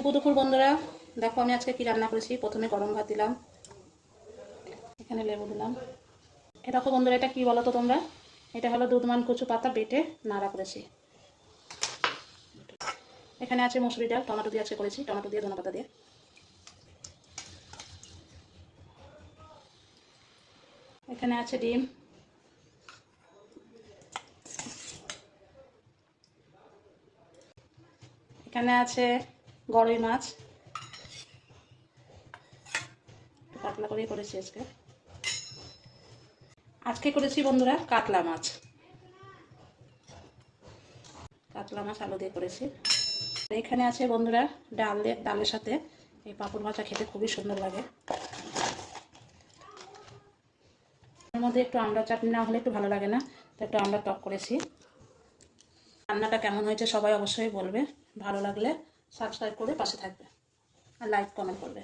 শুভ দুপুর বন্ধুরা, দেখো আমি আজকে কি রান্না করেছি। প্রথমে গরম ভাত দিলাম, এখানে লেবু দিলাম। দেখো বন্ধুরা, এটা কি বলো তো তোমরা? এটা হলো দুধমান কচু পাতা বেটে নাড়া করেছি। এখানে আছে মসুরি ডাল, টমেটো দিয়ে আজকে করেছি, টমেটো দিয়ে ধনেপাতা দিয়ে। এখানে আছে ডিম, এখানে আছে গরই মাছ, পাতলা করেই করেছি আজকে। আজকে করেছি বন্ধুরা কাতলা মাছ, কাতলা মাছ আলু দিয়ে করেছি। এখানে আছে বন্ধুরা ডালের সাথে এই পাঁপড় ভাজা, খেতে খুবই সুন্দর লাগে। এর মধ্যে একটু আমড়া চাটনি না হলে একটু ভালো লাগে না, তো একটু আমড়া টক করেছি। রান্নাটা কেমন হয়েছে সবাই অবশ্যই বলবে, ভালো লাগলে সাবস্ক্রাইব করে পাশে থাকবে আর লাইক কমেন্ট করবে।